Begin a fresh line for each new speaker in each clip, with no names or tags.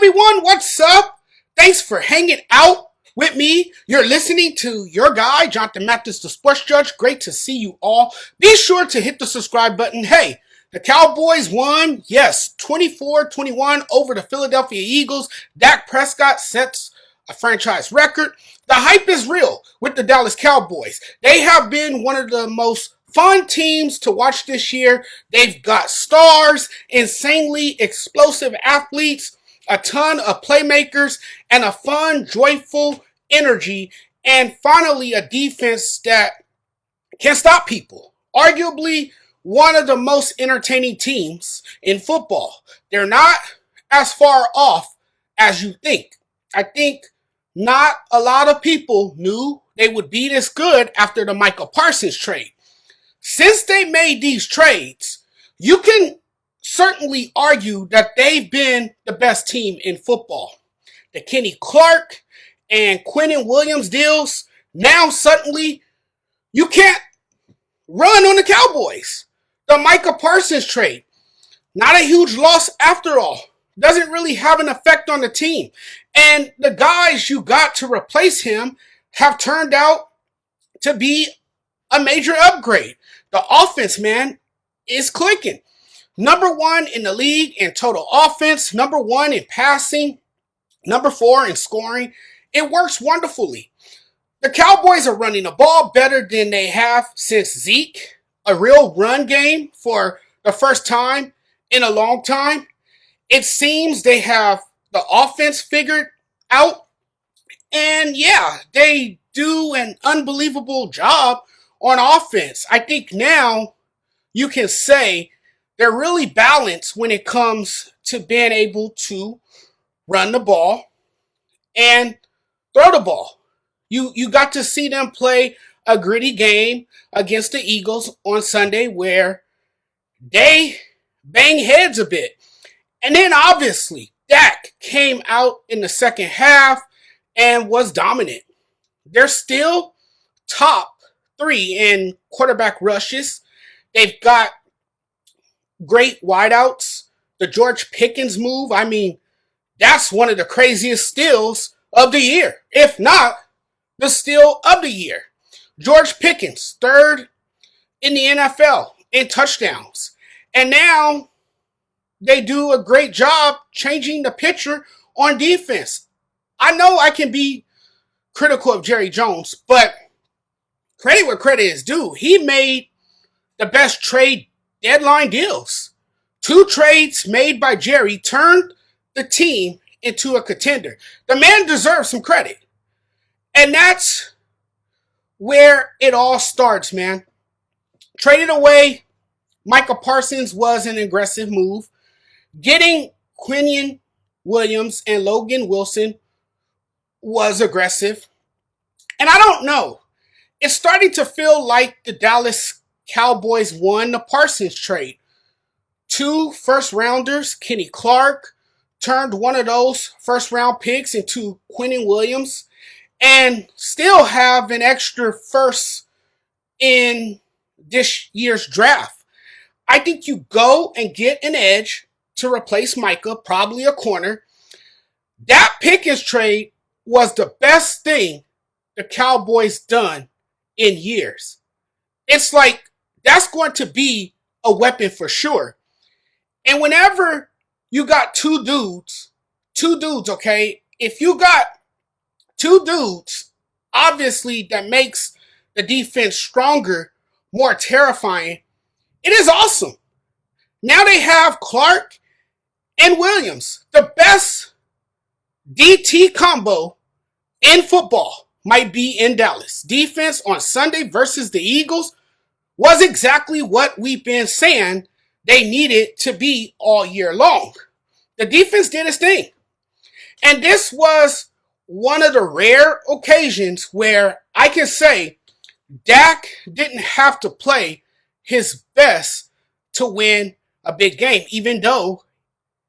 everyone, what's up? Thanks for hanging out with me. You're listening to your guy, Jonathan Mathis, the sports judge. Great to see you all. Be sure to hit the subscribe button. Hey, the Cowboys won, yes, 24-21 over the Philadelphia Eagles. Dak Prescott sets a franchise record. The hype is real with the Dallas Cowboys. They have been one of the most fun teams to watch this year. They've got stars, insanely explosive athletes, a ton of playmakers, and a fun, joyful energy, and finally a defense that can stop people. Arguably one of the most entertaining teams in football. They're not as far off as you think. I think not a lot of people knew they would be this good after the Micah Parsons trade. Since they made these trades, you can certainly argue that they've been the best team in football. The Kenny Clark and Quinnen Williams deals, now suddenly you can't run on the Cowboys. The Micah Parsons trade, not a huge loss after all. Doesn't really have an effect on the team. And the guys you got to replace him have turned out to be a major upgrade. The offense, man, is clicking. Number 1 in the league in total offense, number 1 in passing, number 4 in scoring. It works wonderfully. The Cowboys are running the ball better than they have since Zeke, a real run game for the first time in a long time. It seems they have the offense figured out. And yeah, they do an unbelievable job on offense. I think now you can say they're really balanced when it comes to being able to run the ball and throw the ball. You got to see them play a gritty game against the Eagles on Sunday where they bang heads a bit. And then obviously Dak came out in the second half and was dominant. They're still top 3 in quarterback rushes. They've got great wideouts. The George Pickens move, I mean, that's one of the craziest steals of the year. If not, the steal of the year. George Pickens, 3rd in the NFL in touchdowns. And now they do a great job changing the picture on defense. I know I can be critical of Jerry Jones, but credit where credit is due. He made the best trade deadline deals. 2 trades made by Jerry turned the team into a contender. The man deserves some credit. And that's where it all starts, man. Traded away Micah Parsons was an aggressive move. Getting Quinnen Williams and Logan Wilson was aggressive. And I don't know. It's starting to feel like the Dallas Cowboys won the Parsons trade. 2 first-rounders, Kenny Clark, turned one of those first-round picks into Quinnen Williams, and still have an extra first in this year's draft. I think you go and get an edge to replace Micah, probably a corner. That Pickens trade was the best thing the Cowboys done in years. It's like that's going to be a weapon for sure. And whenever you got two dudes, okay? If you got 2 dudes, obviously that makes the defense stronger, more terrifying. It is awesome. Now they have Clark and Williams. The best DT combo in football might be in Dallas. Defense on Sunday versus the Eagles was exactly what we've been saying they needed to be all year long. The defense did its thing. And this was one of the rare occasions where I can say Dak didn't have to play his best to win a big game, even though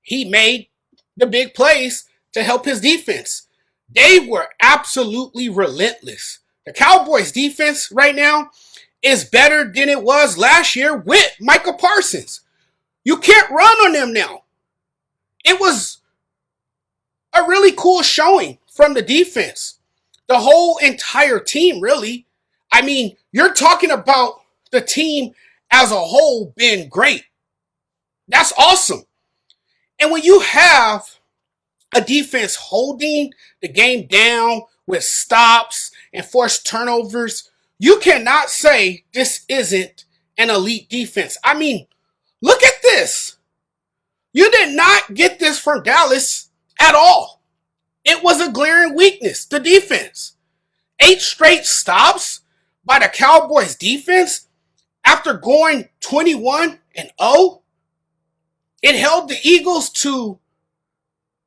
he made the big plays to help his defense. They were absolutely relentless. The Cowboys defense right now is better than it was last year with Micah Parsons. You can't run on them now. It was cool showing from the defense. The whole entire team, really. I mean, you're talking about the team as a whole being great. That's awesome. And when you have a defense holding the game down with stops and forced turnovers, you cannot say this isn't an elite defense. I mean, look at this. You did not get this from Dallas at all. It was a glaring weakness, the defense. 8 straight stops by the Cowboys defense after going 21-0. It held the Eagles to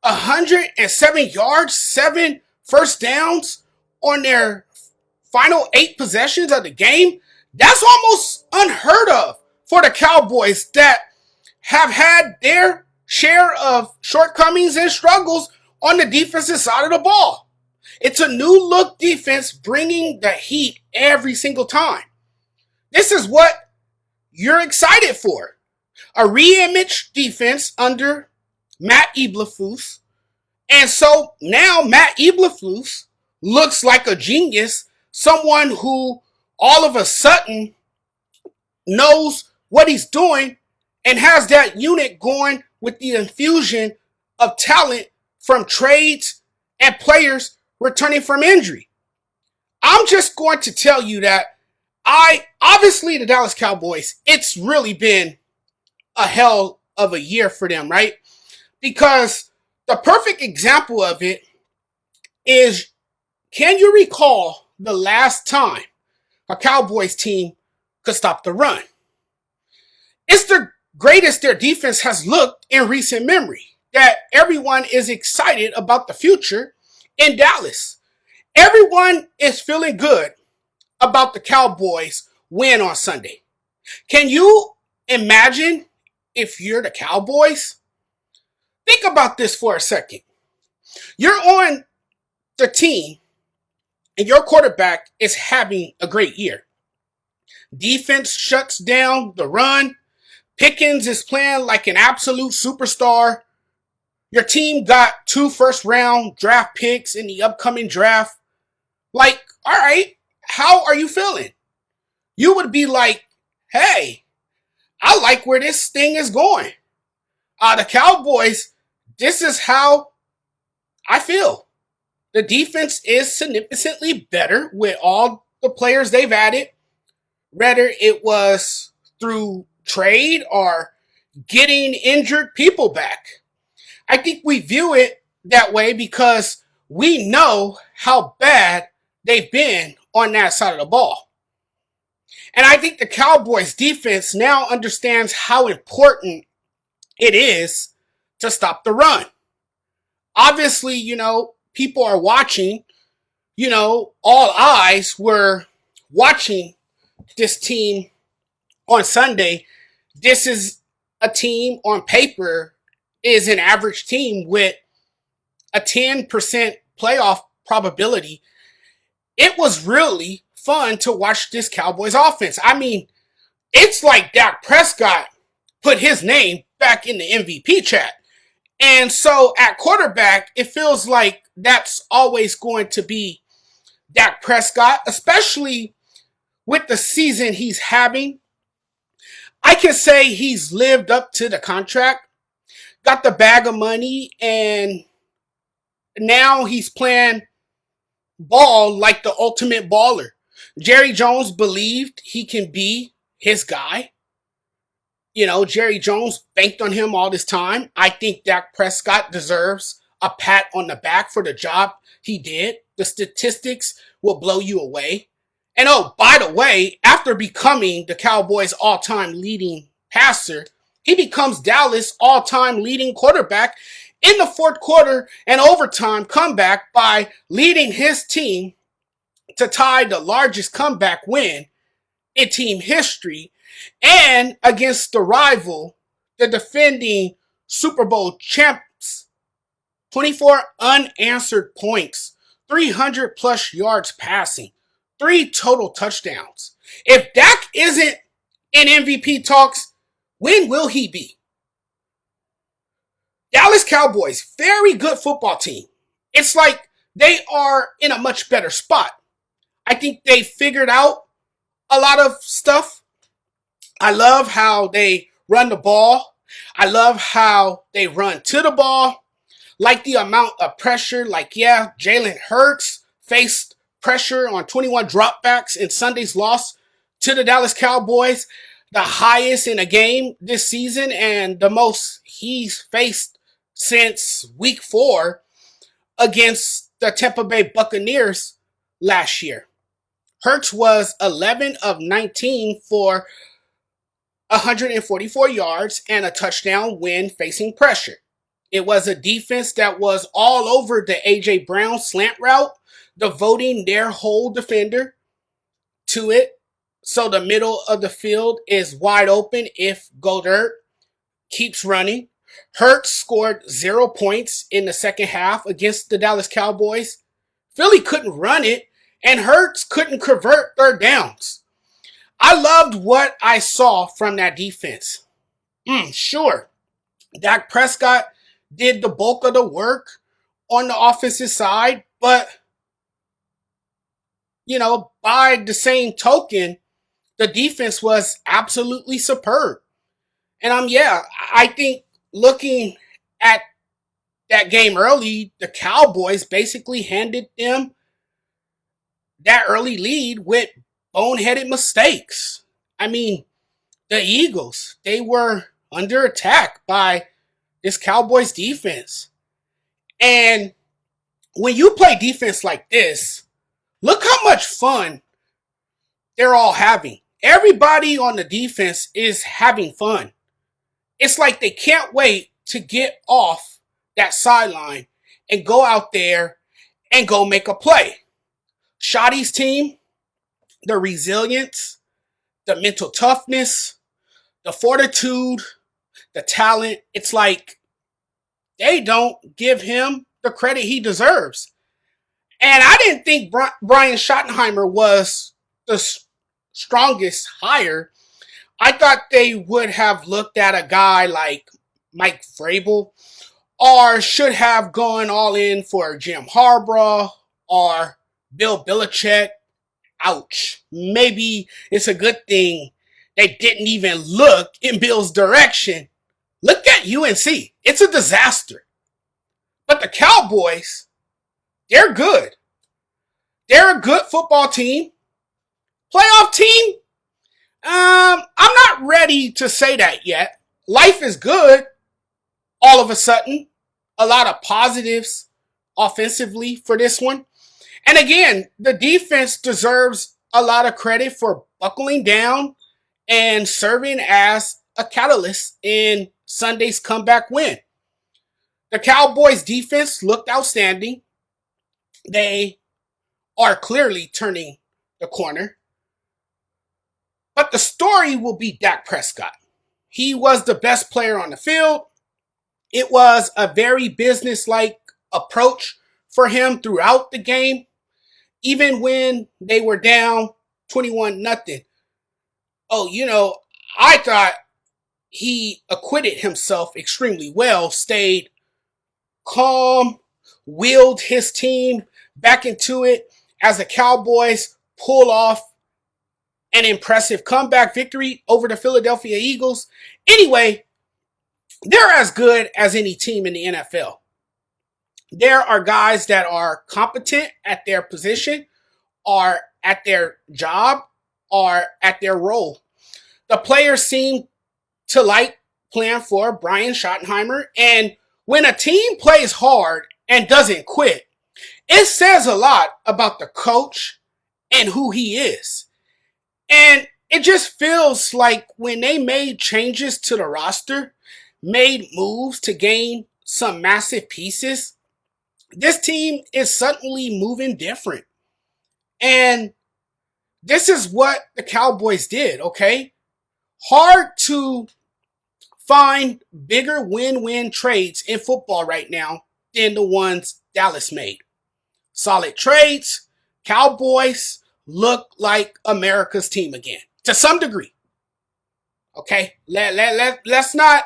107 yards, 7 first downs on their final 8 possessions of the game. That's almost unheard of for the Cowboys that have had their share of shortcomings and struggles on the defensive side of the ball. It's a new look defense bringing the heat every single time. This is what you're excited for. A reimaged defense under Matt Eberflus. And so now Matt Eberflus looks like a genius, someone who all of a sudden knows what he's doing and has that unit going with the infusion of talent from trades and players returning from injury. I'm just going to tell you that obviously the Dallas Cowboys, it's really been a hell of a year for them, right? Because the perfect example of it is, can you recall the last time a Cowboys team could stop the run? It's the greatest their defense has looked in recent memory, that everyone is excited about the future in Dallas. Everyone is feeling good about the Cowboys win on Sunday. Can you imagine if you're the Cowboys? Think about this for a second. You're on the team and your quarterback is having a great year. Defense shuts down the run. Pickens is playing like an absolute superstar. Your team got 2 first-round draft picks in the upcoming draft. Like, all right, how are you feeling? You would be like, hey, I like where this thing is going. The Cowboys, this is how I feel. The defense is significantly better with all the players they've added, whether it was through trade or getting injured people back. I think we view it that way because we know how bad they've been on that side of the ball. And I think the Cowboys defense now understands how important it is to stop the run. Obviously, people are watching, all eyes were watching this team on Sunday. This is a team on paper is an average team with a 10% playoff probability. It was really fun to watch this Cowboys offense. I mean, it's like Dak Prescott put his name back in the MVP chat. And so at quarterback, it feels like that's always going to be Dak Prescott, especially with the season he's having. I can say he's lived up to the contract, got the bag of money, and now he's playing ball like the ultimate baller. Jerry Jones believed he can be his guy. Jerry Jones banked on him all this time. I think Dak Prescott deserves a pat on the back for the job he did. The statistics will blow you away. And oh, by the way, after becoming the Cowboys' all-time leading passer, he becomes Dallas' all-time leading quarterback in the fourth quarter and overtime comeback by leading his team to tie the largest comeback win in team history, and against the rival, the defending Super Bowl champs. 24 unanswered points, 300 plus yards passing, 3 total touchdowns. If Dak isn't in MVP talks, when will he be? Dallas Cowboys, very good football team. It's like they are in a much better spot. I think they figured out a lot of stuff. I love how they run the ball. I love how they run to the ball. Like the amount of pressure. Like, yeah, Jalen Hurts faced pressure on 21 dropbacks in Sunday's loss to the Dallas Cowboys, the highest in a game this season and the most he's faced since week 4 against the Tampa Bay Buccaneers last year. Hurts was 11 of 19 for 144 yards and a touchdown when facing pressure. It was a defense that was all over the A.J. Brown slant route, devoting their whole defender to it. So the middle of the field is wide open if Goddard keeps running. Hurts scored 0 points in the second half against the Dallas Cowboys. Philly couldn't run it, and Hurts couldn't convert third downs. I loved what I saw from that defense. Sure, Dak Prescott did the bulk of the work on the offensive side, but, by the same token, the defense was absolutely superb. And I think looking at that game early, the Cowboys basically handed them that early lead with boneheaded mistakes. I mean, the Eagles, they were under attack by this Cowboys defense. And when you play defense like this, look how much fun they're all having. Everybody on the defense is having fun. It's like they can't wait to get off that sideline and go out there and go make a play. Shoddy's team, the resilience, the mental toughness, the fortitude, the talent, it's like they don't give him the credit he deserves. And I didn't think Brian Schottenheimer was the strongest hire. I thought they would have looked at a guy like Mike Vrabel or should have gone all in for Jim Harbaugh or Bill Belichick. Ouch. Maybe it's a good thing they didn't even look in Bill's direction. Look at UNC. It's a disaster. But the Cowboys, they're good. They're a good football team. Playoff team? I'm not ready to say that yet. Life is good all of a sudden. A lot of positives offensively for this one. And again, the defense deserves a lot of credit for buckling down and serving as a catalyst in Sunday's comeback win. The Cowboys defense looked outstanding. They are clearly turning the corner. But the story will be Dak Prescott. He was the best player on the field. It was a very business-like approach for him throughout the game, even when they were down 21-0. I thought he acquitted himself extremely well, stayed calm, wheeled his team back into it as the Cowboys pull off an impressive comeback victory over the Philadelphia Eagles. Anyway, they're as good as any team in the NFL. There are guys that are competent at their position, or at their job, or at their role. The players seem to like playing for Brian Schottenheimer, and when a team plays hard and doesn't quit, it says a lot about the coach and who he is. And it just feels like when they made changes to the roster, made moves to gain some massive pieces, this team is suddenly moving different. And this is what the Cowboys did, okay? Hard to find bigger win-win trades in football right now than the ones Dallas made. Solid trades. Cowboys look like America's team again, to some degree. Okay? Let's not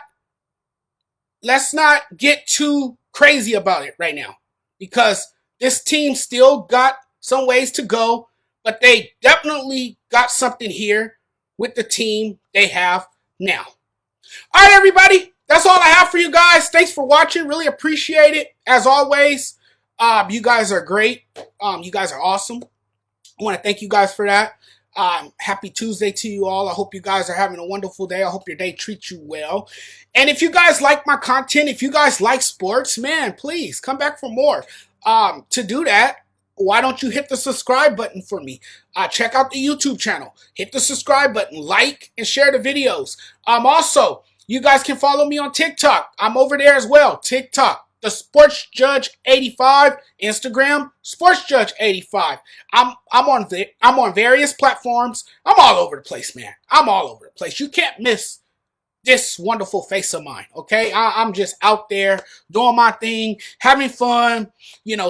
get too crazy about it right now. because this team still got some ways to go, but they definitely got something here with the team they have now. All right, everybody. That's all I have for you guys. Thanks for watching. Really appreciate it. As always, you guys are great. You guys are awesome. I want to thank you guys for that. Happy Tuesday to you all. I hope you guys are having a wonderful day. I hope your day treats you well. And if you guys like my content, if you guys like sports, man, please come back for more. To do that, why don't you hit the subscribe button for me? Check out the YouTube channel. Hit the subscribe button, like, and share the videos. Also, you guys can follow me on TikTok. I'm over there as well. TikTok, the Sports Judge 85. Instagram, Sports Judge 85. I'm on various platforms. I'm all over the place, man. I'm all over the place. You can't miss this wonderful face of mine, okay? I'm just out there doing my thing, having fun,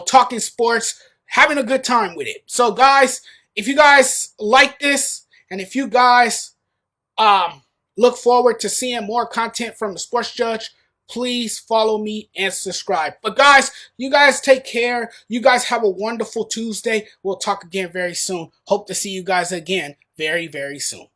talking sports, having a good time with it. So, guys, if you guys like this, and if you guys look forward to seeing more content from the Sports Judge, please follow me and subscribe. But, guys, you guys take care. You guys have a wonderful Tuesday. We'll talk again very soon. Hope to see you guys again very, very soon.